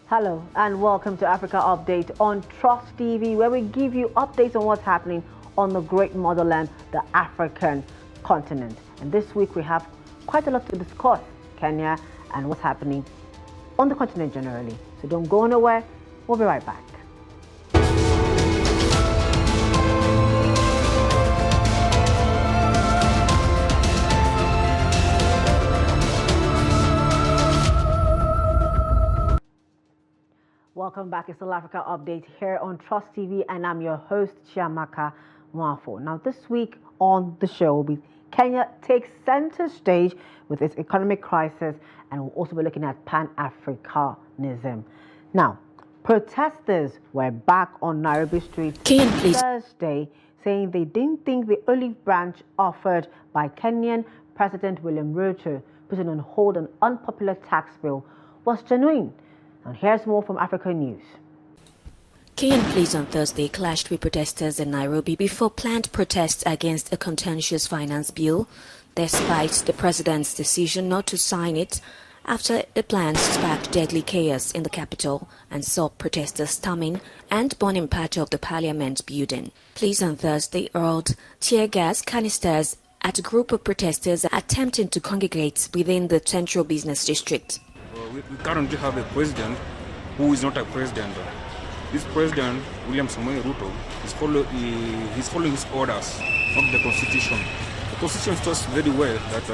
Hello and welcome to Africa Update on Trust TV, where we give you updates on what's happening on the great motherland, the African continent. And this week we have quite a lot to discuss, Kenya, and what's happening on the continent generally. So don't go nowhere, we'll be right back. Welcome back. It's the Africa Update here on Trust TV, and I'm your host, Chiamaka Nwafor. Now, this week on the show, Kenya takes center stage with its economic crisis, and we'll also be looking at Pan-Africanism. Now, protesters were back on Nairobi streets Thursday, saying they didn't think the olive branch offered by Kenyan President William Ruto, putting on hold an unpopular tax bill, was genuine. And here's more from Africa News. Kenyan police on Thursday clashed with protesters in Nairobi before planned protests against a contentious finance bill, despite the president's decision not to sign it after the plans sparked deadly chaos in the capital and saw protesters storming and burning part of the parliament building. Police on Thursday hurled tear gas canisters at a group of protesters attempting to congregate within the central business district. We currently have a president who is not a president. This president, William Ruto, is following his orders, not the constitution. The constitution states very well that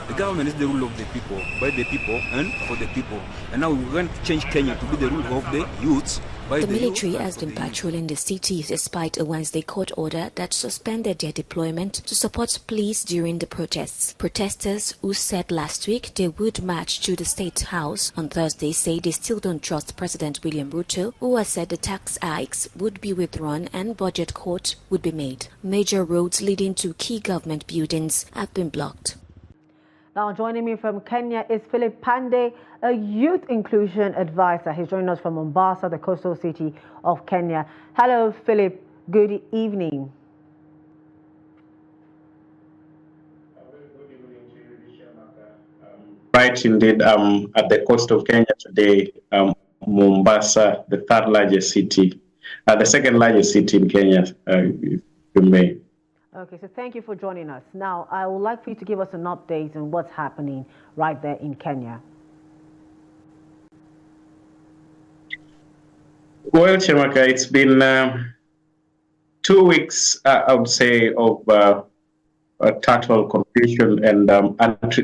the government is the rule of the people, by the people and for the people. And now we want to change Kenya to be the rule of the youths. The military has been patrolling the city despite a Wednesday court order that suspended their deployment to support police during the protests. Protesters who said last week they would march to the State House on Thursday say they still don't trust President William Ruto, who has said the tax hikes would be withdrawn and budget cuts would be made. Major roads leading to key government buildings have been blocked. Now joining me from Kenya is Philip Pandey, a youth inclusion advisor. He's joining us from Mombasa, the coastal city of Kenya. Hello, Philip. Good evening. Good evening to you, Chiamaka. Right, indeed. At the coast of Kenya today, Mombasa, the third largest city, the second largest city in Kenya, if you may. Okay, so thank you for joining us. Now, I would like for you to give us an update on what's happening right there in Kenya. Well, Chiamaka, it's been 2 weeks, I would say, of total confusion and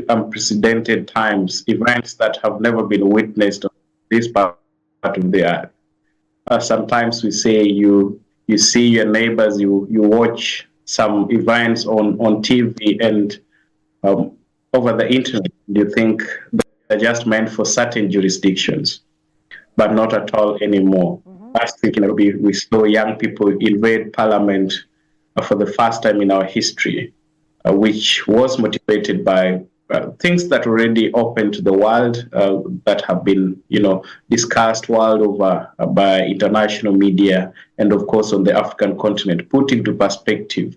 unprecedented times, events that have never been witnessed on this part of the earth. Sometimes we say you see your neighbors, you watch some events on TV and over the internet, you think they're just meant for certain jurisdictions, but not at all anymore. Last week in Nairobi, we saw young people invade parliament for the first time in our history, which was motivated by things that already open to the world, that have been, discussed world over by international media, and of course on the African continent, put into perspective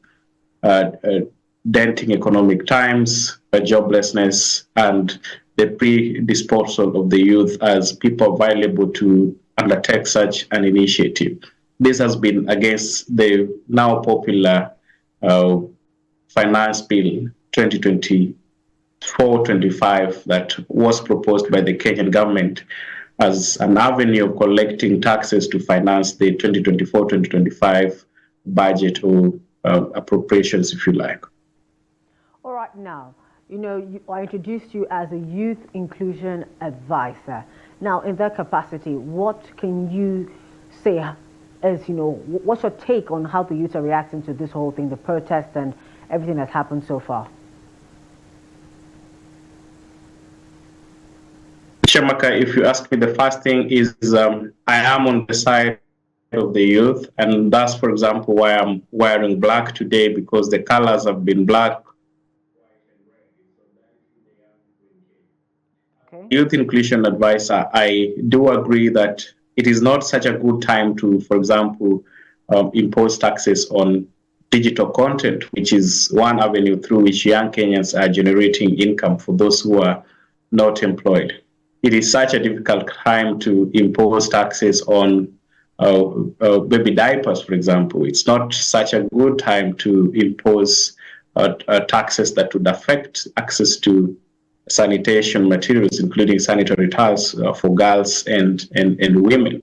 denting economic times, joblessness, and the predisposal of the youth as people available to undertake such an initiative. This has been against the now popular Finance Bill 2024-25 that was proposed by the Kenyan government as an avenue of collecting taxes to finance the 2024-2025 budget or appropriations, if you like. All right, now, I introduced you as a youth inclusion advisor. Now, in that capacity, what can you say as, what's your take on how the youth are reacting to this whole thing, the protest and everything that's happened so far? Chiamaka, if you ask me, the first thing is I am on the side of the youth, and that's, for example, why I'm wearing black today, because the colors have been black. Okay. Youth inclusion advisor, I do agree that it is not such a good time to, for example, impose taxes on digital content, which is one avenue through which young Kenyans are generating income for those who are not employed. it is such a difficult time to impose taxes on baby diapers, for example. It's not such a good time to impose taxes that would affect access to sanitation materials, including sanitary towels for girls and women.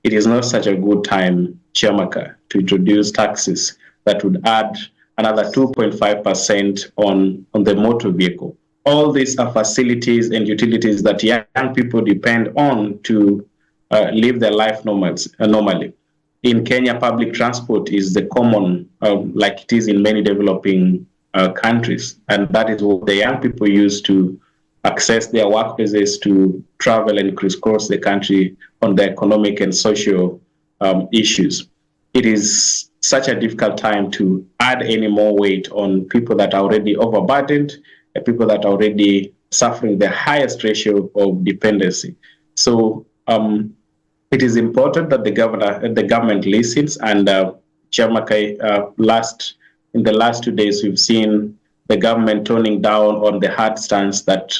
It is not such a good time, Chiamaka, to introduce taxes that would add another 2.5% on the motor vehicle. All these are facilities and utilities that young people depend on to live their life normally. In Kenya, public transport is the common, like it is in many developing countries, and that is what the young people use to access their workplaces, to travel and crisscross the country on the economic and social issues. It is such a difficult time to add any more weight on people that are already overburdened, and people that are already suffering the highest ratio of dependency. So it is important that the government listens. And Chiamaka, in the last 2 days, we've seen the government toning down on the hard stance that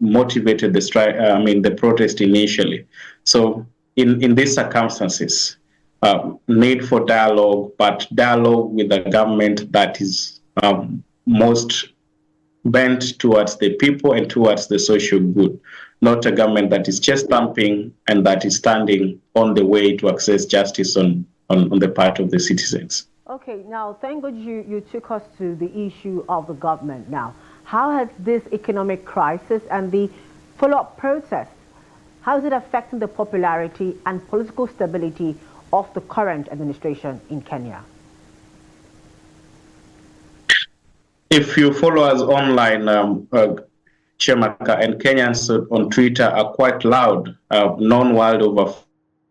motivated the protest initially. So in these circumstances, need for dialogue, but dialogue with a government that is most bent towards the people and towards the social good, not a government that is chest thumping and that is standing on the way to access justice on the part of the citizens. Okay, now thank God you took us to the issue of the government now. How has this economic crisis and the follow-up protests, how is it affecting the popularity and political stability of the current administration in Kenya? If you follow us online, Chiamaka, and Kenyans on Twitter are quite loud, known world over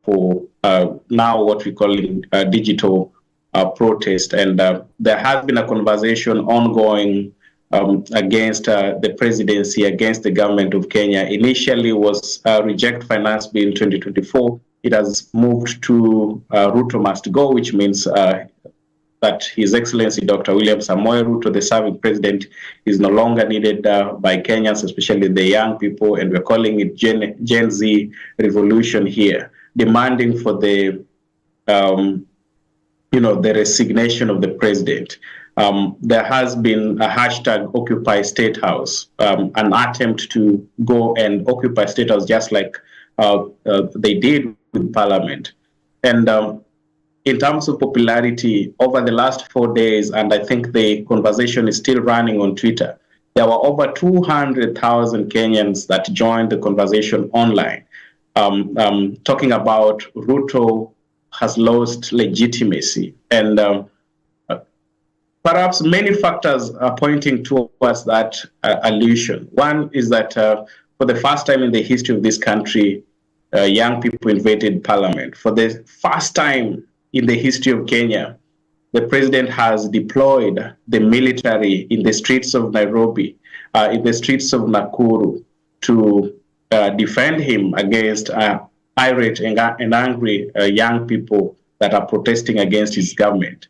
for now what we call digital protest. And there has been a conversation ongoing against the presidency, against the government of Kenya. Initially was Reject Finance Bill 2024. It has moved to Ruto must go, which means that His Excellency Dr. William Samoei Ruto, the serving president, is no longer needed by Kenyans, especially the young people, and we're calling it Gen Z revolution here, demanding for the the resignation of the president. There has been a hashtag Occupy State House, an attempt to go and occupy State House just like they did with Parliament. And in terms of popularity, over the last 4 days, and I think the conversation is still running on Twitter, there were over 200,000 Kenyans that joined the conversation online, talking about Ruto has lost legitimacy. And perhaps many factors are pointing towards that allusion. One is that for the first time in the history of this country, young people invaded parliament. For the first time in the history of Kenya, the president has deployed the military in the streets of Nairobi, in the streets of Nakuru, to defend him against irate and angry young people that are protesting against his government.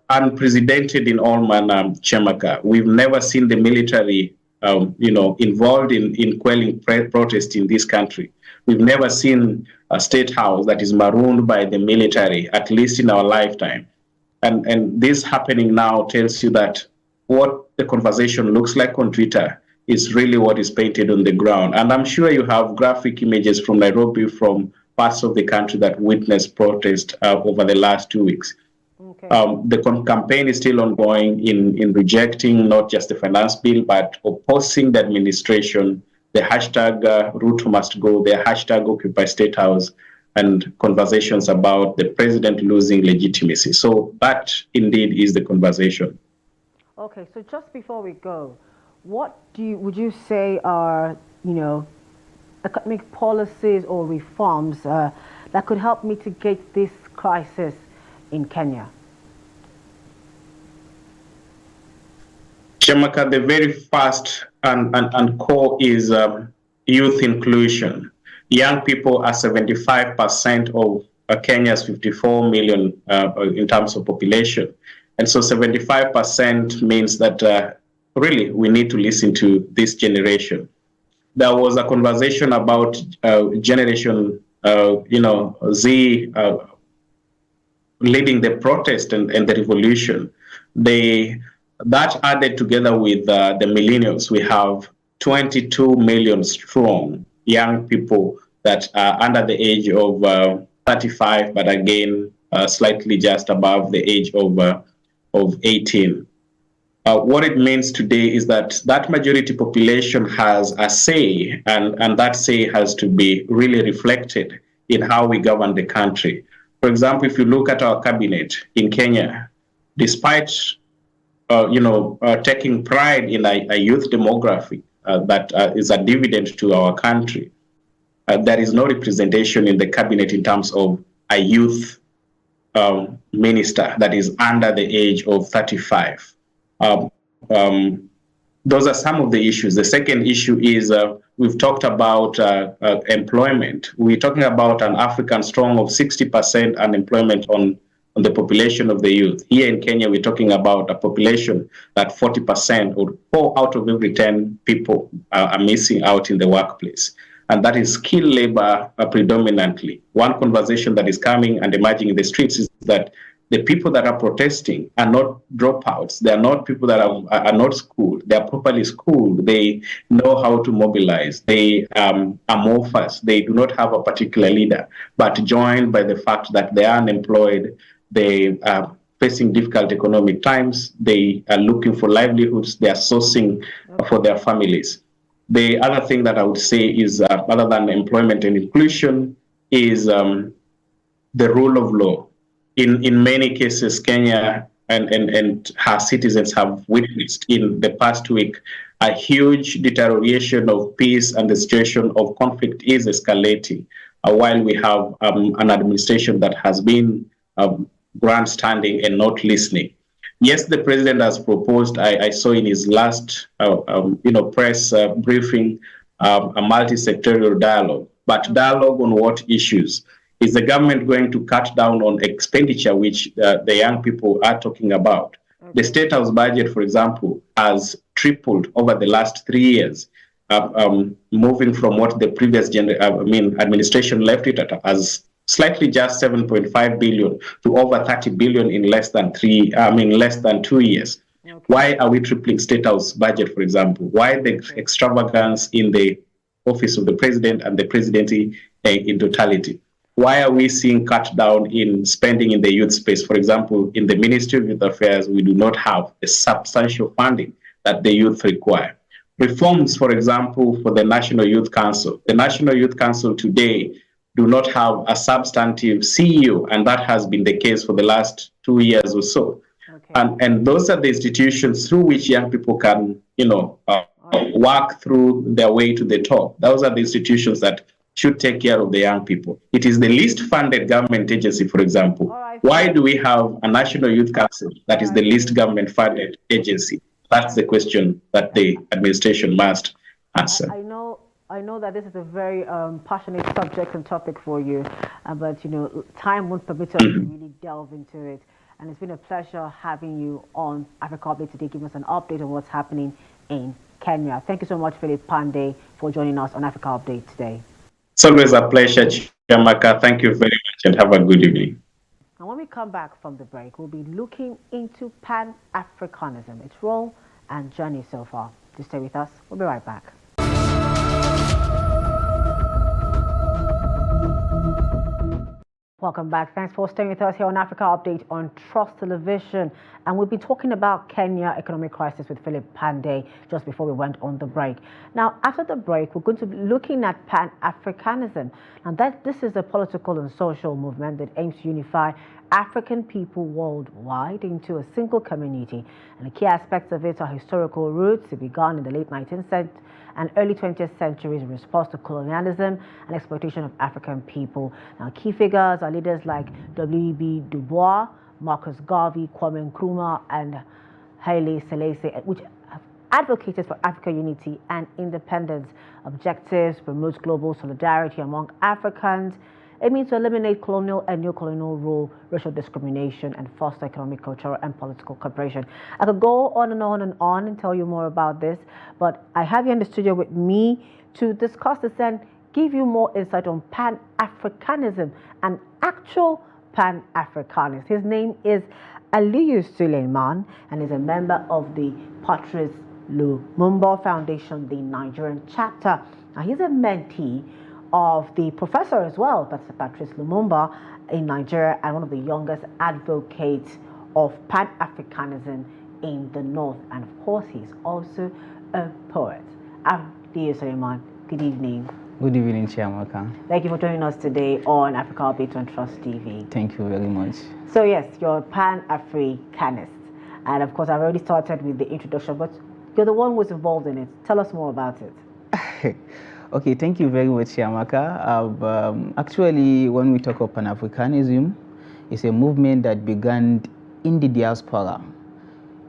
Unprecedented in all manner, Chiamaka. We've never seen the military involved in quelling protest in this country. We've never seen a state house that is marooned by the military, at least in our lifetime. And this happening now tells you that what the conversation looks like on Twitter is really what is painted on the ground. And I'm sure you have graphic images from Nairobi, from parts of the country that witnessed protest over the last 2 weeks. Okay. The campaign is still ongoing in rejecting not just the finance bill, but opposing the administration, the hashtag Ruto must go, the hashtag Occupy State House, and conversations about the president losing legitimacy. So that indeed is the conversation. Okay, so just before we go, what would you say are, economic policies or reforms that could help mitigate this crisis in Kenya? Chiamaka, the very first and core is youth inclusion. Young people are 75% of Kenya's 54 million in terms of population. And so 75% means that really we need to listen to this generation. there was a conversation about Generation, Z leading the protest and the revolution. That added together with the millennials, we have 22 million strong young people that are under the age of 35, but again, slightly just above the age of 18. What it means today is that that majority population has a say, and that say has to be really reflected in how we govern the country. For example, if you look at our cabinet in Kenya, despite taking pride in a youth demography that is a dividend to our country, there is no representation in the cabinet in terms of a youth minister that is under the age of 35. Um, um, those are some of the issues. The second issue is we've talked about employment. We're talking about an African strong of 60% unemployment on the population of the youth. Here in Kenya, we're talking about a population that 40% or 4 out of every 10 people are missing out in the workplace. And that is skilled labor predominantly. One conversation that is coming and emerging in the streets is that the people that are protesting are not dropouts. They are not people that are not schooled. They are properly schooled. They know how to mobilize. They are morphers. They do not have a particular leader, but joined by the fact that they are unemployed, they are facing difficult economic times, they are looking for livelihoods, they are sourcing for their families. The other thing that I would say is, other than employment and inclusion, is the rule of law. In many cases, Kenya and her citizens have witnessed in the past week a huge deterioration of peace, and the situation of conflict is escalating, while we have an administration that has been grandstanding and not listening. Yes, the president has proposed, I saw in his last press briefing, a multi-sectorial dialogue. But dialogue on what issues? Is the government going to cut down on expenditure, which the young people are talking about? Okay. The State House budget, for example, has tripled over the last 3 years, moving from what the previous administration left it at as slightly just 7.5 billion to over 30 billion in less than 2 years. Okay. Why are we tripling State House budget, for example? Why the extravagance in the office of the president and the presidency in totality? Why are we seeing cut down in spending in the youth space? For example, in the Ministry of Youth Affairs, we do not have a substantial funding that the youth require. Reforms, for example, for the National Youth Council. The National Youth Council today do not have a substantive CEO, and that has been the case for the last 2 years or so. Okay. And those are the institutions through which young people can, work through their way to the top. Those are the institutions that should take care of the young people. It is the least funded government agency, for example. Right. Why do we have a National Youth Council that is the least government funded agency? That's the question that the administration must answer. I know that this is a very passionate subject and topic for you, but time won't permit us to really delve into it. And it's been a pleasure having you on Africa Update today, giving us an update on what's happening in Kenya. Thank you so much, Philip Pandey, for joining us on Africa Update today. It's always a pleasure, Chiamaka. Thank you very much and have a good evening. And when we come back from the break, we'll be looking into Pan-Africanism, its role and journey so far. Just stay with us. We'll be right back. Welcome back. Thanks for staying with us here on Africa Update on Trust Television. And we'll be talking about Kenya economic crisis with Philip Pandey just before we went on the break. Now, after the break, we're going to be looking at Pan-Africanism. And this is a political and social movement that aims to unify African people worldwide into a single community. And the key aspects of it are historical roots. It began in the late 19th century and early 20th centuries in response to colonialism and exploitation of African people. Now, key figures are leaders like W.E.B. Du Bois, Marcus Garvey, Kwame Nkrumah, and Haile Selassie, which have advocated for African unity and independence. Objectives promote global solidarity among Africans. It means to eliminate colonial and neo-colonial rule, racial discrimination, and foster economic, cultural, and political cooperation. I could go on and on and on and tell you more about this, but I have you in the studio with me to discuss this and give you more insight on Pan-Africanism and actual Pan-Africanists. His name is Aliyu Suleiman and is a member of the Patrice Lumumba Foundation, the Nigerian chapter. Now, he's a mentee of the professor as well, that's Patrice Lumumba in Nigeria, and one of the youngest advocates of Pan-Africanism in the North. And of course, he's also a poet. Aliyu Suleiman, good evening. Good evening, Chiamaka. Thank you for joining us today on Africa Update on Trust TV. Thank you very much. So yes, you're a Pan-Africanist. And of course, I've already started with the introduction, but you're the one who's involved in it. Tell us more about it. Okay, thank you very much, Chiamaka. Actually, when we talk of Pan-Africanism, it's a movement that began in the diaspora.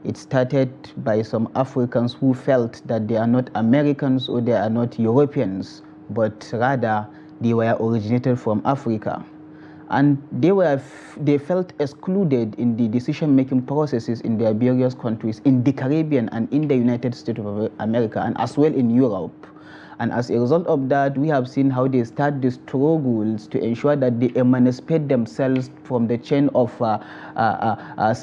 It started by some Africans who felt that they are not Americans or they are not Europeans, but rather they were originated from Africa. And they felt excluded in the decision-making processes in their various countries, in the Caribbean and in the United States of America, and as well in Europe. And as a result of that, we have seen how they start the struggles to ensure that they emancipate themselves from the chain of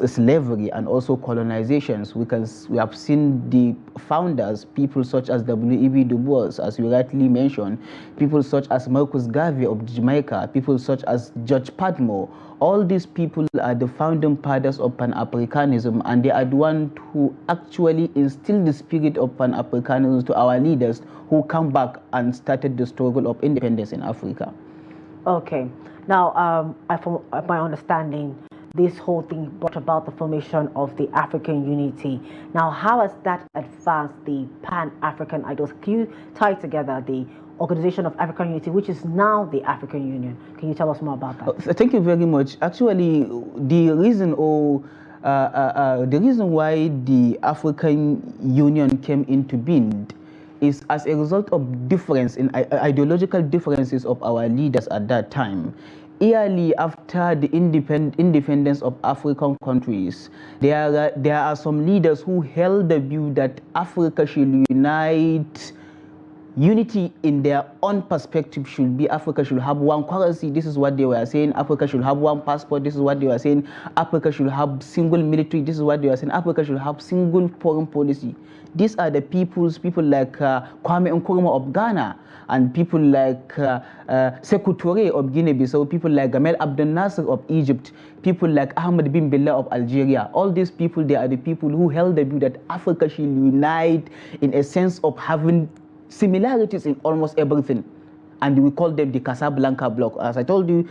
slavery and also colonizations. We have seen the founders, people such as W.E.B. Du Bois, as you rightly mentioned, people such as Marcus Garvey of Jamaica, people such as George Padmore. All these people are the founding fathers of Pan-Africanism, and they are the ones who actually instilled the spirit of Pan-Africanism to our leaders who come back and started the struggle of independence in Africa. Okay. Now, from my understanding, this whole thing brought about the formation of the African Unity. Now, how has that advanced the Pan-African ideals? Can you tie together the Organization of African Unity, which is now the African Union? Can you tell us more about that? Thank you very much. Actually, the reason why the African Union came into being is as a result of difference in ideological differences of our leaders at that time. Yearly after the independence of African countries, there are some leaders who held the view that Africa should unite. Unity in their own perspective should be Africa should have one currency. This is what they were saying. Africa should have one passport. This is what they were saying. Africa should have single military. This is what they were saying. Africa should have single foreign policy. These are the people like Kwame Nkrumah of Ghana, and people like Sekou Touré of Guinea-Bissau, people like Gamal Abdel Nasser of Egypt, people like Ahmed bin Bella of Algeria. All these people, they are the people who held the view that Africa should unite in a sense of having similarities in almost everything, and we call them the Casablanca bloc. As I told you,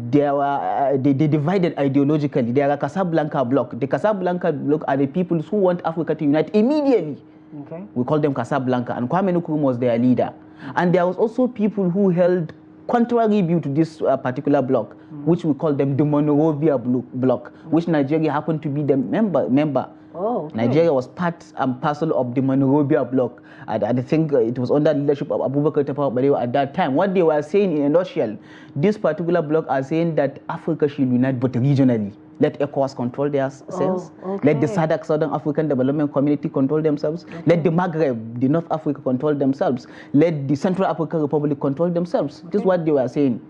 they divided ideologically. They are a Casablanca bloc. The Casablanca bloc are the people who want Africa to unite immediately. Okay. We call them Casablanca, and Kwame Nkrumah was their leader. And there was also people who held contrary view to this particular bloc, which we call them the Monrovia bloc, which Nigeria happened to be the member. Oh, okay. Nigeria was part and parcel of the Monrovia bloc. I think it was under the leadership of Abubakar Tafawa Balewa at that time. What they were saying in a nutshell, this particular bloc are saying that Africa should unite but regionally. Let ECOWAS control their selves. Okay. Let the SADC, Southern African Development Community, control themselves. Okay. Let the Maghreb, the North Africa, control themselves. Let the Central African Republic control themselves. Okay. This is what they were saying.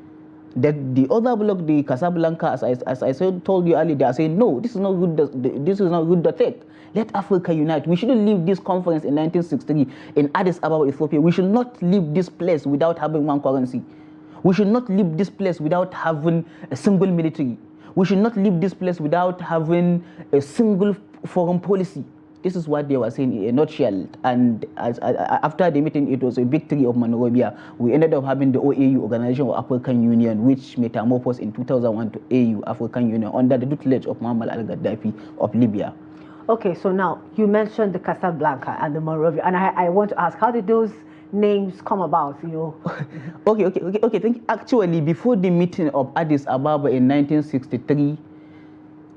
That the other bloc, the Casablanca, as I told you earlier, they are saying, no, this is not good. This is not good. The thing. Let Africa unite. We shouldn't leave this conference in 1963 in Addis Ababa, Ethiopia. We should not leave this place without having one currency. We should not leave this place without having a single military. We should not leave this place without having a single foreign policy. This is what they were saying in a nutshell. And after the meeting, it was a victory of Monrovia. We ended up having the OAU, Organization of African Union, which metamorphosed in 2001 to AU, African Union, under the tutelage of Muammar al-Gaddafi of Libya. Okay, so now you mentioned the Casablanca and the Monrovia, and I want to ask, how did those names come about? Okay. Thank you. Actually, before the meeting of Addis Ababa in 1963,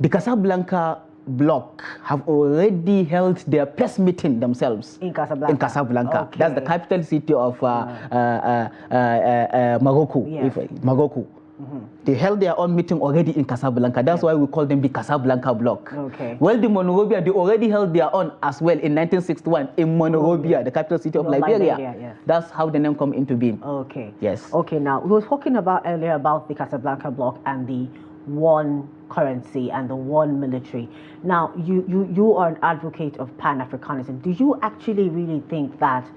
the Casablanca bloc have already held their press meeting themselves in Casablanca. Okay. That's the capital city of Morocco. Yes. Morocco. They held their own meeting already in Casablanca. That's why we call them the Casablanca bloc. Okay. Well, the Monrovia, they already held their own as well in 1961 in Monrovia, the capital city of Liberia. Yes. That's how the name come into being. Okay. Yes. Okay, now, we were talking about earlier about the Casablanca bloc and the one currency and the one military. Now, you are an advocate of Pan-Africanism. Do you actually really think that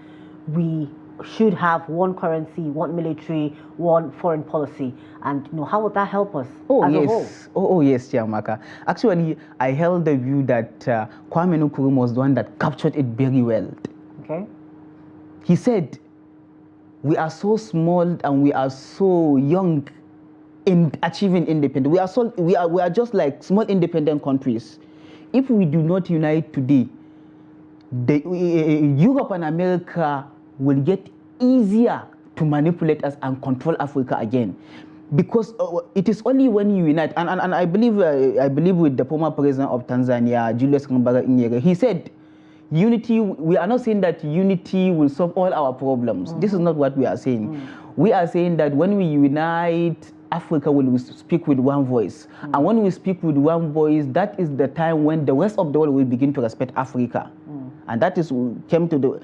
we should have one currency, one military, one foreign policy? And how would that help us as a whole? Oh, yes, Chiamaka. Actually, I held the view that Kwame Nkrumah was the one that captured it very well. Okay. He said, we are so small and we are so young in achieving independence. We are just like small independent countries. If we do not unite today, Europe and America will get easier to manipulate us and control Africa again, because it is only when you unite. And I believe with the former president of Tanzania, Julius Kambarage Nyerere, he said, unity. We are not saying that unity will solve all our problems. This is not what we are saying. We are saying that when we unite, Africa will speak with one voice. And when we speak with one voice, that is the time when the rest of the world will begin to respect Africa. And that is came to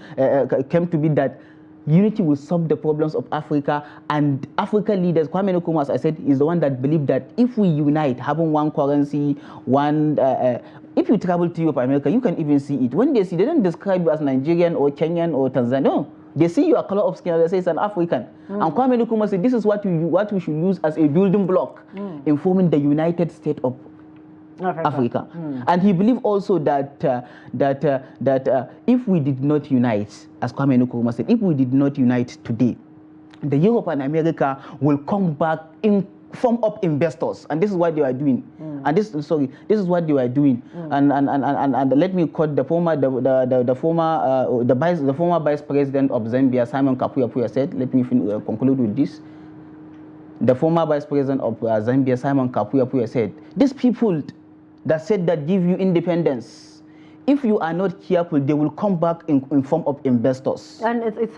be that unity will solve the problems of Africa. And African leaders, Kwame Nkrumah, as I said, is the one that believed that if we unite, having one currency, one... if you travel to Europe, America, you can even see it. When they see, they don't describe you as Nigerian or Kenyan or Tanzanian. No. They see your color of skin and they say it's an African. And Kwame Nkrumah said this is what we should use as a building block in forming the United States of Africa. And he believed also that if we did not unite, as Kwame Nkrumah said, if we did not unite today, the Europe and America will come back in form of investors, and this is what they are doing. And this is what they are doing. And let me quote the former vice president of Zambia, Simon Kapuya said. Let me conclude with this. The former vice president of Zambia, Simon Kapuya said, these people that said that give you independence, if you are not careful, they will come back in form of investors. And it's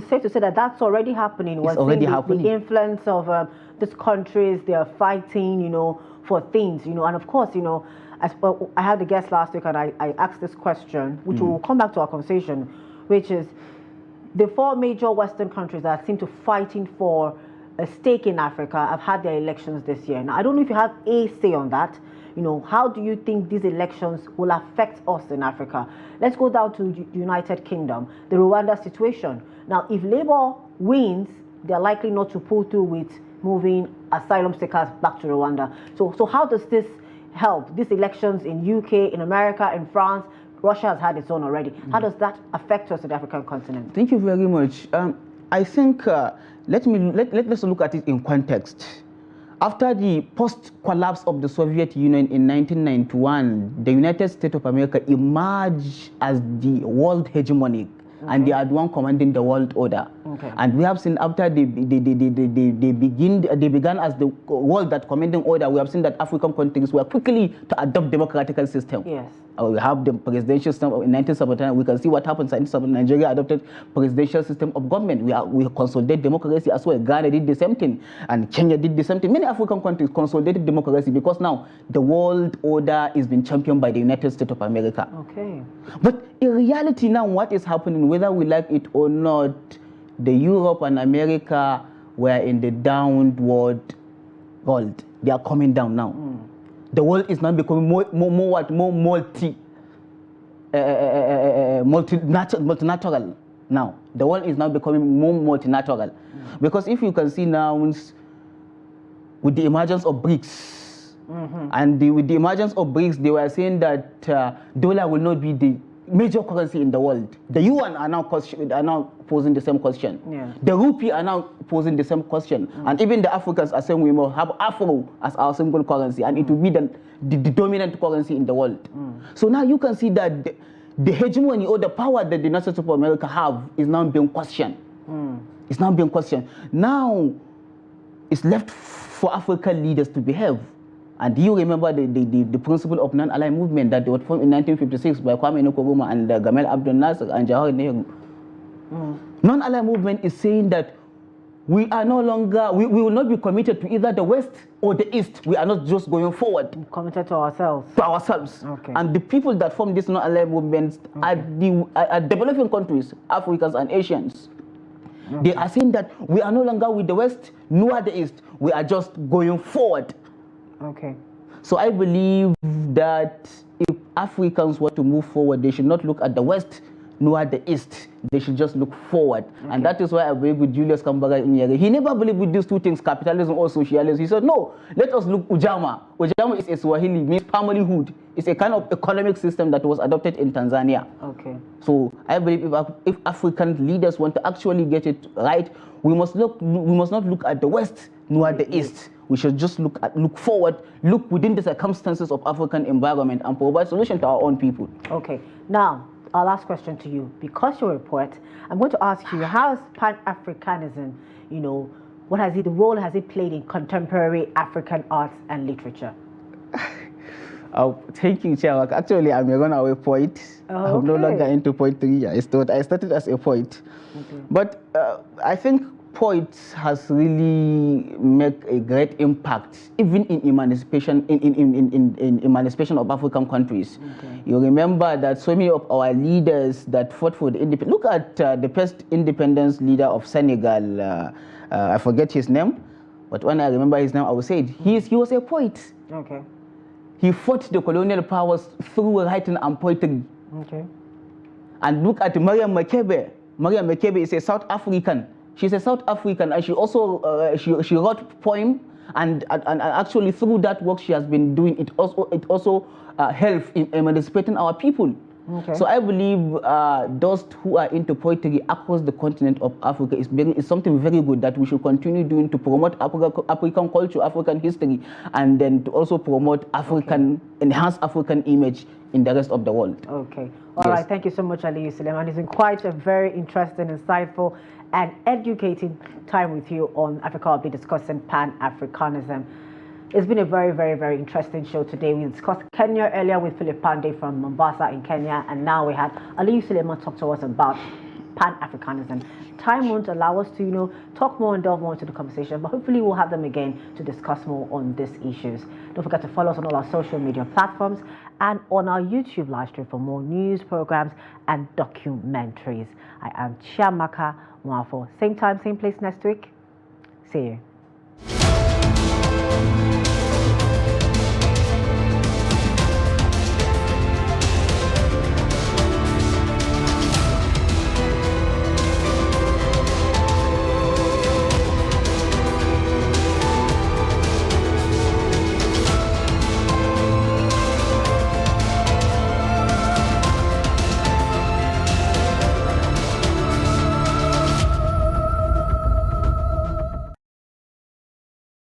safe to say that that's already happening. It's already happening. The influence of these countries, they are fighting, for things, and of course, I had a guest last week and I asked this question, which will come back to our conversation, which is the four major Western countries that seem to fighting for a stake in Africa have had their elections this year. Now, I don't know if you have a say on that. How do you think these elections will affect us in Africa? Let's go down to the United Kingdom, the Rwanda situation. Now, if Labour wins, they're likely not to pull through with moving asylum seekers back to Rwanda. So how does this help? These elections in UK, in America, in France, Russia has had its own already. How does that affect us in the African continent? Thank you very much. I think let's look at it in context. After the post-collapse of the Soviet Union in 1991, the United States of America emerged as the world hegemonic, and they are the one commanding the world order. And we have seen after they began as the world that commanding order, we have seen that African countries were quickly to adopt democratic system. Yes. We have the presidential system in 1979. We can see what happens in Nigeria adopted presidential system of government. We consolidate democracy as well. Ghana did the same thing, and Kenya did the same thing. Many African countries consolidated democracy because now the world order is being championed by the United States of America. Okay. But in reality now, what is happening, whether we like it or not, the Europe and America were in the downward world. They are coming down now. The world is now becoming more multinational now. The world is now becoming more multinational. Because if you can see now, with the emergence of BRICS, and with the emergence of BRICS, they were saying that dollar will not be the major currency in the world. The yuan are now posing the same question. The rupee are now posing the same question. And even the Africans are saying we must have Afro as our single currency, and it will be the dominant currency in the world. So now you can see that the hegemony or the power that the United States of America have is now being questioned. It's now being questioned. Now it's left for African leaders to behave. And do you remember the principle of non-aligned movement that was formed in 1956 by Kwame Nkrumah and Gamal Abdel Nasser and Jawahar Nehru? Non-aligned movement is saying that we are no longer, we will not be committed to either the West or the East. We are not just going forward. Committed to ourselves. To ourselves. Okay. And the people that form these non-aligned movements are developing countries, Africans and Asians. They are saying that we are no longer with the West, nor the East. We are just going forward. Okay. So I believe that if Africans were to move forward, they should not look at the West nor at the East. They should just look forward. And that is why I believe with Julius Kambaga Nyeri. He never believed with these two things, capitalism or socialism. He said, no, let us look Ujamaa. Ujamaa is a Swahili, means familyhood. It's a kind of economic system that was adopted in Tanzania. Okay. So I believe if African leaders want to actually get it right, we must not look at the West nor at the East. We should just look forward, look within the circumstances of African environment and provide solution to our own people. Okay. Now, our last question to you, because you're a poet, I'm going to ask you, how has Pan-Africanism, the role has it played in contemporary African arts and literature? Thank you, Chiamaka. Actually, I'm a runaway poet. I'm no longer into poetry. I started as a poet. Okay. But I think poets has really made a great impact, even in emancipation, in emancipation of African countries. Okay. You remember that so many of our leaders that fought for the independence. Look at the first independence leader of Senegal. I forget his name, but when I remember his name, I will say it. He was a poet. Okay. He fought the colonial powers through writing and poetry. Okay. And look at Mariam Makebe. Mariam Makebe is a South African. She's a South African, and she also she wrote poem, and actually through that work she has been doing it also helps in emancipating our people. Okay. So I believe those who are into poetry across the continent of Africa is something very good that we should continue doing to promote African culture, African history, and then to also promote enhance African image in the rest of the world. Okay. All right. Thank you so much, Aliyu Suleiman. It's been quite a very interesting, insightful, and educating time with you on Africa. I'll be discussing Pan-Africanism. It's been a very, very, very interesting show today. We discussed Kenya earlier with Philip Pandey from Mombasa in Kenya, and now we had Aliyu Suleiman talk to us about Pan-Africanism. Time won't allow us to, talk more and delve more into the conversation, but hopefully we'll have them again to discuss more on these issues. Don't forget to follow us on all our social media platforms and on our YouTube live stream for more news, programs, and documentaries. I am Chiamaka Nwafor. Same time, same place next week. See you.